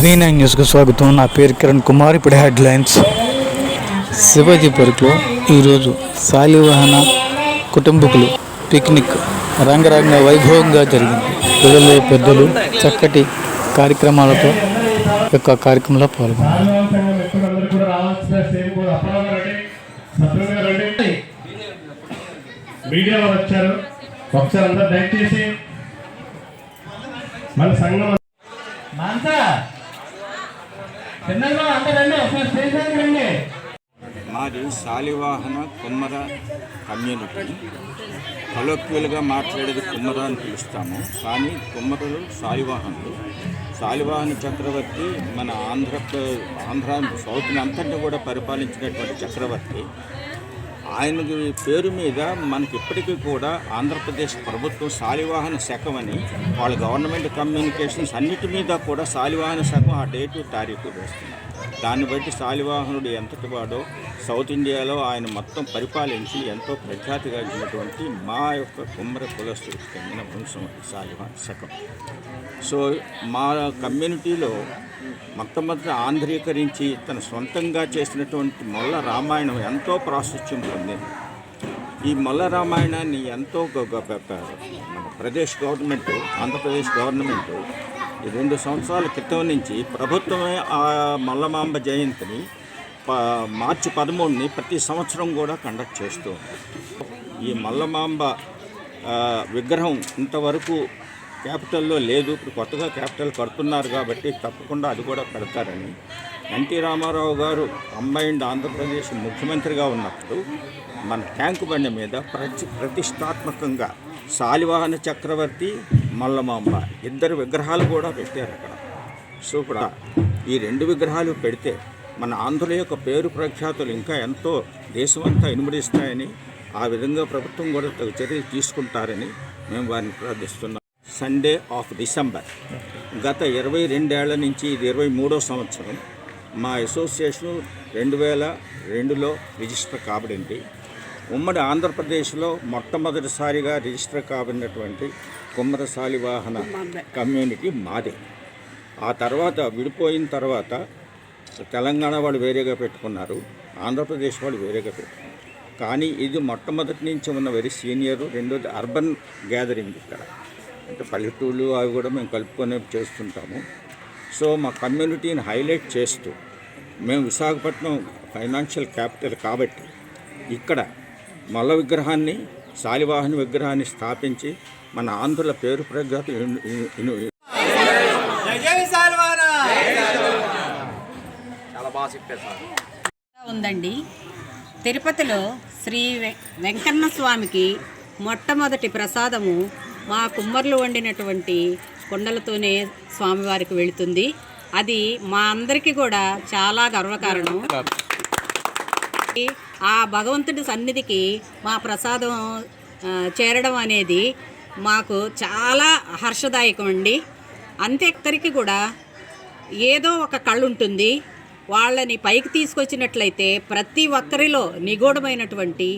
V9 న్యూస్కు స్వాగతం. నా పేరు కిరణ్ కుమార్. ఇప్పుడు హెడ్లైన్స్. శివాజీ పార్క్లో ఈరోజు శాలివాహన కుటుంబకులు పిక్నిక్ రంగరంగ వైభవంగా జరిగింది. పిల్లలు పెద్దలు చక్కటి కార్యక్రమాలతో యొక్క కార్యక్రమంలో పాల్గొన్నారు. మాది శాలివాహన కుమ్మర కమ్యూనిటీ. కలొక్యులుగా మాట్లాడేది కుమ్మర అని పిలుస్తాము, కానీ కుమ్మరులు శాలివాహన చక్రవర్తి మన ఆంధ్ర సౌత్ని అంతటిని కూడా పరిపాలించినటువంటి చక్రవర్తి. ఆయన పేరు మీద మనకి ఇప్పటికీ కూడా ఆంధ్రప్రదేశ్ ప్రభుత్వం శాలివాహన శకం అని వాళ్ళ గవర్నమెంట్ కమ్యూనికేషన్స్ అన్నిటి మీద కూడా శాలివాహన శకం ఆ డేటు తారీఖు వేస్తున్నారు. దాన్ని బట్టి శాలివాహనుడు ఎంతటి వాడో సౌత్ ఇండియాలో ఆయన మొత్తం పరిపాలించి ఎంతో ప్రఖ్యాతిగాంచినటువంటి మా యొక్క కుమ్మర కులస్తుడికి చెందిన వంశం శాలివాహన శకం. సో మా కమ్యూనిటీలో మొట్టమొదటి ఆంధ్రీకరించి తన సొంతంగా చేసినటువంటి మొల్ల రామాయణం ఎంతో ప్రాశస్త్యం పొందింది. ఈ మొల్ల రామాయణాన్ని ఎంతో మన ఆంధ్రప్రదేశ్ గవర్నమెంటు 2 సంవత్సరాల క్రితం నుంచి ప్రభుత్వమే ఆ మల్లమాంబ జయంతిని మార్చి 13ని ప్రతి సంవత్సరం కూడా కండక్ట్ చేస్తూ ఉంది. ఈ మల్లమాంబ విగ్రహం ఇంతవరకు క్యాపిటల్లో లేదు. ఇప్పుడు కొత్తగా క్యాపిటల్ కడుతున్నారు కాబట్టి తప్పకుండా అది కూడా పెడతారని ఎన్టీ రామారావు గారు కంబైన్డ్ ఆంధ్రప్రదేశ్ ముఖ్యమంత్రిగా ఉన్నప్పుడు మన ట్యాంకు బండి మీద ప్రతిష్టాత్మకంగా శాలివాహన చక్రవర్తి మల్లమాంబ 2 విగ్రహాలు కూడా పెట్టారు అక్కడ. సో కూడా ఈ 2 విగ్రహాలు పెడితే మన ఆంధ్రుల యొక్క పేరు ప్రఖ్యాతులు ఇంకా ఎంతో దేశమంతా ఇనుమడిస్తాయని, ఆ విధంగా ప్రభుత్వం కూడా తగు చర్యలు తీసుకుంటారని మేము వారిని ప్రార్థిస్తున్నాం. సండే ఆఫ్ డిసెంబర్ గత 22 ఏళ్ల నుంచి ఇది 23వ సంవత్సరం. మా అసోసియేషను 2002లో రిజిస్టర్ కాబడింది. ఉమ్మడి ఆంధ్రప్రదేశ్లో మొట్టమొదటిసారిగా రిజిస్టర్ కాబడినటువంటి కుమ్మర శాలివాహన కమ్యూనిటీ మాదే. ఆ తర్వాత విడిపోయిన తర్వాత తెలంగాణ వాళ్ళు వేరేగా పెట్టుకున్నారు, ఆంధ్రప్రదేశ్ వాళ్ళు వేరేగా పెట్టుకున్నారు. కానీ ఇది మొట్టమొదటి నుంచి ఉన్న వెరీ సీనియరు. రెండోది అర్బన్ గ్యాదరింగ్. ఇక్కడ అంటే పల్లెటూళ్ళు అవి కూడా మేము కలుపుకొని చేస్తుంటాము. సో మా కమ్యూనిటీని హైలైట్ చేస్తూ మేము విశాఖపట్నం ఫైనాన్షియల్ క్యాపిటల్ కాబట్టి ఇక్కడ మల్ల విగ్రహాన్ని, శాలివాహన విగ్రహాన్ని స్థాపించి మన ఆంధ్రుల పేరు ప్రఖ్యాతి ఉందండి. తిరుపతిలో శ్రీ వెంకన్న స్వామికి మొట్టమొదటి ప్రసాదము మా కుమ్మర్లు వండినటువంటి కుండలతోనే స్వామివారికి వెళుతుంది. అది మా అందరికీ కూడా చాలా గర్వకారణం. ఆ భగవంతుడి సన్నిధికి మా ప్రసాదం చేరడం అనేది మాకు చాలా హర్షదాయకం అండి. అంతేక్కరికి కూడా ఏదో ఒక కళ ఉంటుంది. వాళ్ళని పైకి తీసుకొచ్చినట్లయితే ప్రతి ఒక్కరిలో నిగూఢమైనటువంటి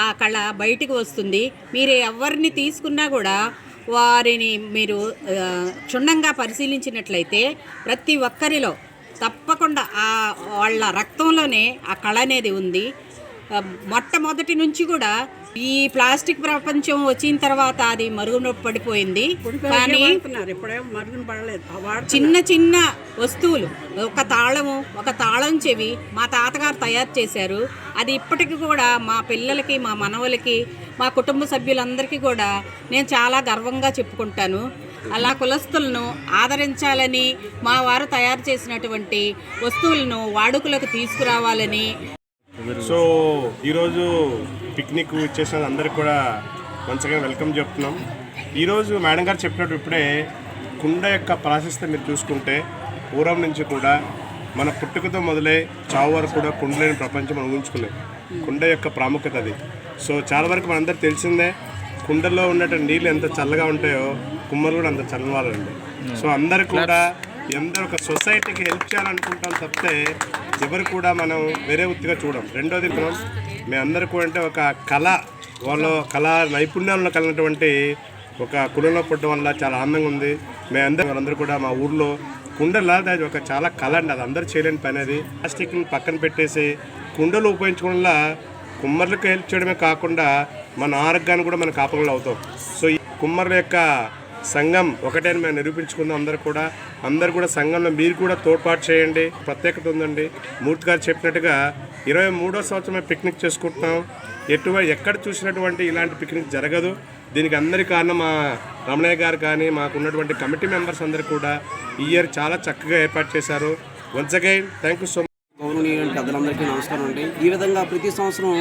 ఆ కళ బయటికి వస్తుంది. మీరు ఎవరిని తీసుకున్నా కూడా వారిని మీరు క్షుణ్ణంగా పరిశీలించినట్లయితే ప్రతి ఒక్కరిలో తప్పకుండా వాళ్ళ రక్తంలోనే ఆ కళ అనేది ఉంది. మొట్టమొదటి నుంచి కూడా ఈ ప్లాస్టిక్ ప్రపంచం వచ్చిన తర్వాత అది మరుగున పడిపోయింది. కానీ చిన్న చిన్న వస్తువులు, ఒక తాళం చెవి మా తాతగారు తయారు చేశారు. అది ఇప్పటికీ కూడా మా పిల్లలకి, మా మనవలకి, మా కుటుంబ సభ్యులందరికీ కూడా నేను చాలా గర్వంగా చెప్పుకుంటాను. అలా కులస్తులను ఆదరించాలని, మా వారు తయారు చేసినటువంటి వస్తువులను వాడుకలోకి తీసుకురావాలని. సో ఈరోజు పిక్నిక్ చేసిన అందరికి కూడా మంచిగా వెల్కమ్ చెప్తున్నాం. ఈరోజు మేడం గారు చెప్పినట్టు ఇప్పుడే కుండ యొక్క ప్రాశస్త్యం మీరు చూసుకుంటే పూర్వం నుంచి కూడా మన పుట్టుకతో మొదలై చావు వరకు కూడా కుండ లేని ప్రపంచం మనం ఊహించుకోలేం. కుండ యొక్క ప్రాముఖ్యత అది. సో చాలా వరకు మనందరికి తెలిసిందే, కుండలో ఉన్నటువంటి నీళ్ళు ఎంత చల్లగా ఉంటాయో కుమ్మరు కూడా అంత చల్లవాలండి. సో అందరు కూడా అందరూ ఒక సొసైటీకి హెల్ప్ చేయాలనుకుంటాం తప్పితే ఎవరు కూడా మనం వేరే వృత్తిగా చూడం. రెండోది మేమందరూ కూడా అంటే ఒక కళా నైపుణ్యాలను కలిగినటువంటి ఒక కులంలో పుట్టడం వల్ల చాలా ఆనందంగా ఉంది. వాళ్ళందరూ కూడా మా ఊర్లో కుండలా అది ఒక చాలా కళ అండి, అది అందరూ చేయలేని పని. అది ప్లాస్టిక్ని పక్కన పెట్టేసి కుండలు ఉపయోగించడం వల్ల కుమ్మర్లకు హెల్ప్ చేయడమే కాకుండా మన ఆరోగ్యాన్ని కూడా మనం కాపాడలు అవుతాం. సో ఈ కుమ్మర్ల యొక్క సంఘం ఒకటే మేము నిరూపించుకుందాం. అందరూ కూడా సంఘంలో మీరు కూడా తోడ్పాటు చేయండి. ప్రత్యేకత ఉందండి. మూర్తి గారు చెప్పినట్టుగా 23వ సంవత్సరం పిక్నిక్ చేసుకుంటున్నాం. ఎక్కడ చూసినటువంటి ఇలాంటి పిక్నిక్ జరగదు. దీనికి అందరి కారణం మా రమణయ్య గారు కానీ మాకున్నటువంటి కమిటీ మెంబర్స్ అందరూ కూడా ఈ ఇయర్ చాలా చక్కగా ఏర్పాటు చేశారు. Once again thank you so much. గౌరవనీయులు పెద్దలందరికీ నమస్కారం అండి. ఈ విధంగా ప్రతి సంవత్సరం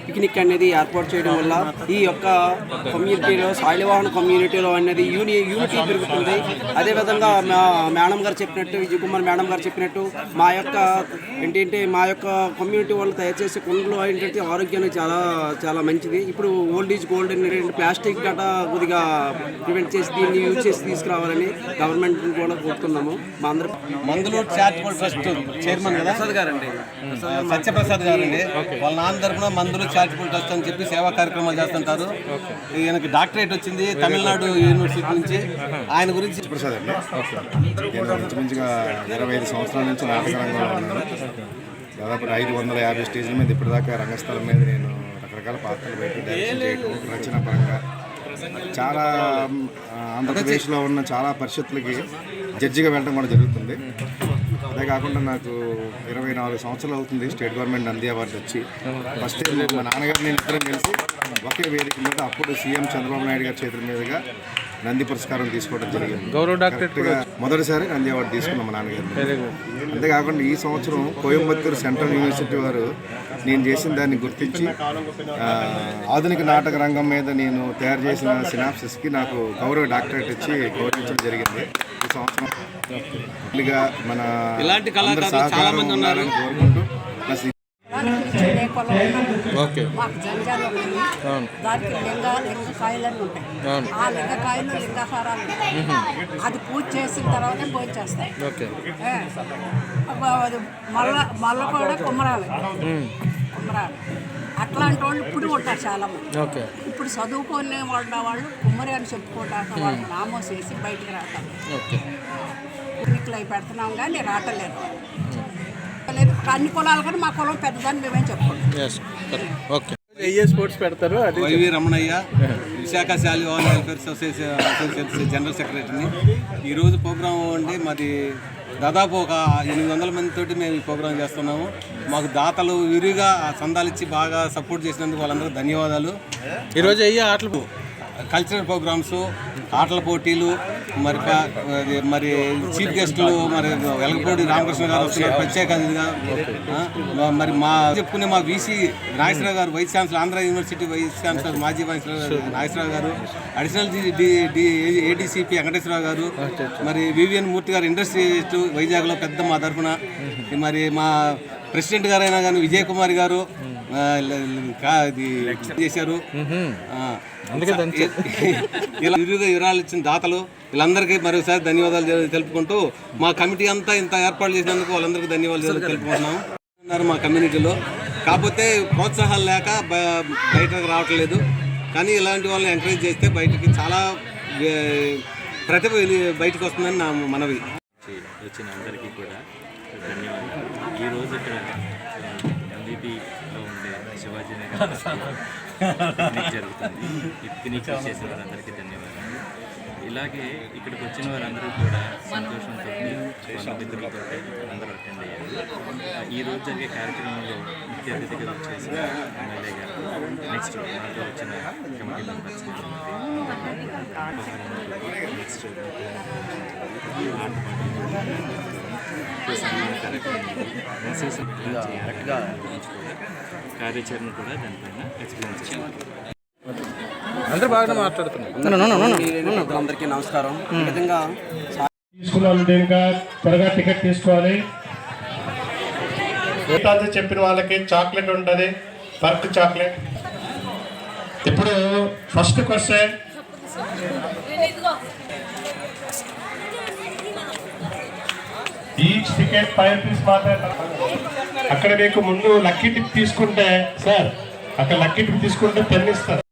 పిక్నిక్ అనేది ఏర్పాటు చేయడం వల్ల ఈ యొక్క కమ్యూనిటీలో శాలివాహన కమ్యూనిటీలో అనేది యూనిటీ పెరుగుతుంది. అదేవిధంగా మేడం గారు చెప్పినట్టు, విజయ్ కుమార్ మేడం గారు చెప్పినట్టు మా యొక్క కమ్యూనిటీ వాళ్ళు తయారు చేసే కుండలు ఏంటంటే ఆరోగ్యానికి చాలా చాలా మంచిది. ఇప్పుడు ఓల్డ్ ఈజ్ గోల్డ్ అని ప్లాస్టిక్ గట్ట కొద్దిగా ప్రివెంట్ చేసి దీన్ని యూజ్ చేసి తీసుకురావాలని గవర్నమెంట్ కూడా కోరుతున్నాము. మా అందరూ మందులు చారిటబుల్ ట్రస్ట్ చైర్మన్ ప్రసాద్ గారండి, సత్యప్రసాద్ గారండి. వాళ్ళ నాన్న తరపున మందులు చారిటబుల్ ట్రస్ట్ అని చెప్పి సేవా కార్యక్రమాలు చేస్తుంటారు. ఈయనకి డాక్టరేట్ వచ్చింది తమిళనాడు యూనివర్సిటీ నుంచి. ఆయన గురించి ప్రసాద్ అండి. నేను ఇంచుమించుగా 25 సంవత్సరాల నుంచి నాటక రంగంలో ఉన్నాను. దాదాపు 550 స్టేజ్ల మీద ఇప్పటిదాకా రంగస్థలం మీద నేను రకరకాల పాత్రలు పెట్టి డైరెక్షన్ చేయడం, రచన పరంగా చాలా ఆంధ్రప్రదేశ్లో ఉన్న చాలా పరిషత్తులకి జడ్జిగా వెళ్ళడం కూడా జరుగుతుంది. అదే కాకుండా నాకు 24 సంవత్సరాలు అవుతుంది స్టేట్ గవర్నమెంట్ నంది అవార్డు వచ్చి. ఫస్ట్ మా నాన్నగారు నేను ఇద్దరం కలిసి ఒకే వేదిక మీద అప్పుడు సీఎం చంద్రబాబు నాయుడు గారి చేతుల మీదుగా నంది పురస్కారం తీసుకోవడం జరిగింది. గౌరవ డాక్టరేట్గా మొదటిసారి నంది అవార్డు తీసుకున్నాం మా నాన్నగారు. అంతేకాకుండా ఈ సంవత్సరం కోయంబత్తూరు సెంట్రల్ యూనివర్సిటీ వారు నేను చేసిన దాన్ని గుర్తించి ఆధునిక నాటక రంగం మీద నేను తయారు చేసిన సినాప్సిస్కి నాకు గౌరవ డాక్టరేట్ ఇచ్చి గౌరవించడం జరిగింది. ఈ సంవత్సరం మన ఇలాంటి కళాకారులు చాలా మంది ఉన్నారు కోరుకుంటూ ప్లస్ మాకు జంజాలు ఉన్నాయి. దానికి లింగకాయలు ఉంటాయి. ఆ లింగకాయలు లింగాహారాలు అది పూజ చేసిన తర్వాతే భోజనం చేస్తాయి. మళ్ళీ కూడా కుమ్మరాలు అట్లాంటి వాళ్ళు ఇప్పుడు ఉంటారు చాలా మంది. ఇప్పుడు చదువుకొని వాళ్ళు కుమ్మరి అని చెప్పుకోవడానికి వాళ్ళు నామోస్ వేసి బయటికి రావటం పిక్నిక్లు అవి పెడుతున్నాం కానీ రావట్లేదు. అన్ని కులాలు కానీ మా కులం పెద్దదాన్ని మేమేం చెప్పుకుంటాం. స్పోర్ట్స్ పెడతారు. YV Ramanaiah, Visakha Shalivahana welfare association general సెక్రటరీని. ఈరోజు ప్రోగ్రాం అండి మాది దాదాపు ఒక 800 మందితోటి మేము ఈ ప్రోగ్రాం చేస్తున్నాము. మాకు దాతలు విరిగా సందాలు ఇచ్చి బాగా సపోర్ట్ చేసినందుకు వాళ్ళందరూ ధన్యవాదాలు. ఈరోజు అయ్యే ఆటలు కల్చరల్ ప్రోగ్రామ్స్, ఆటల పోటీలు, మరి చీఫ్ గెస్టులు మరి వెలగపూడి రామకృష్ణ గారు వస్తున్నారు ప్రత్యేక అతిథిగా. మరి చెప్పుకునే మా వీసీ నాగేశ్వరరావు గారు, vice chancellor, Andhra university vice chancellor, మాజీ వైస్ ఛాన్సలర్ నాగేశ్వరరావు గారు, అడిషనల్ ఏడీసీపీ వెంకటేశ్వరరావు గారు, మరి వివిఎన్ మూర్తి గారు ఇండస్ట్రియలిస్ట్ వైజాగ్లో పెద్ద మా తరఫున, మరి మా ప్రెసిడెంట్ గారైనా కానీ విజయ్ కుమార్ గారు చేశారు. ఇలా వివరాలు ఇచ్చిన దాతలు వీళ్ళందరికీ మరోసారి ధన్యవాదాలు తెలుపుకుంటూ మా కమిటీ అంతా ఇంత ఏర్పాటు చేసినందుకు వాళ్ళందరికీ ధన్యవాదాలు తెలుపుకుంటున్నాము. మా కమ్యూనిటీలో కాకపోతే ప్రోత్సాహాలు లేక బయటకు రావట్లేదు. కానీ ఇలాంటి వాళ్ళని ఎంకరేజ్ చేస్తే బయటికి చాలా ప్రతిభ బయటకు వస్తుందని నా మనవి. వచ్చిన అందరికీ కూడా ధన్యవాదాలు. ఈరోజు ఇక్కడ ఎంబీపీలో ఉండే శివాజీనగర్ పిక్నిక్ జరుగుతుంది. ఈ పిక్నిక్ చేసిన వారందరికీ ధన్యవాదాలు. ఇలాగే ఇక్కడికి వచ్చిన వారందరూ కూడా సంతోషంతో బంధుమిత్రులతో అందరూ అటెండ్ అయ్యారు. ఈరోజు జరిగే కార్యక్రమంలో ముఖ్య అతిథిగా వచ్చేసిన ఎమ్మెల్యే గారు, నెక్స్ట్ నాతో వచ్చిన కమిటీ మెంబర్స్, నెక్స్ట్ కార్యాచరణ కూడా దానిపైన ఎక్స్ప్లెయిన్ చేయాలి. అందరూ బాగా మాట్లాడుతున్నారు. అందరికీ నమస్కారం. ఈ విధంగా తీసుకున్నాను. ఇంకా త్వరగా టికెట్ తీసుకోవాలి. చెప్పిన వాళ్ళకి చాక్లెట్ ఉంటుంది, పర్క్ చాక్లెట్. ఇప్పుడు first question, each ticket 5 rupees మాత్రమే. అక్కడ మీకు ముందు లక్కీ టిప్ తీసుకుంటే సార్, అక్కడ లక్కీ టిప్ తీసుకుంటే 10 ఇస్తారు.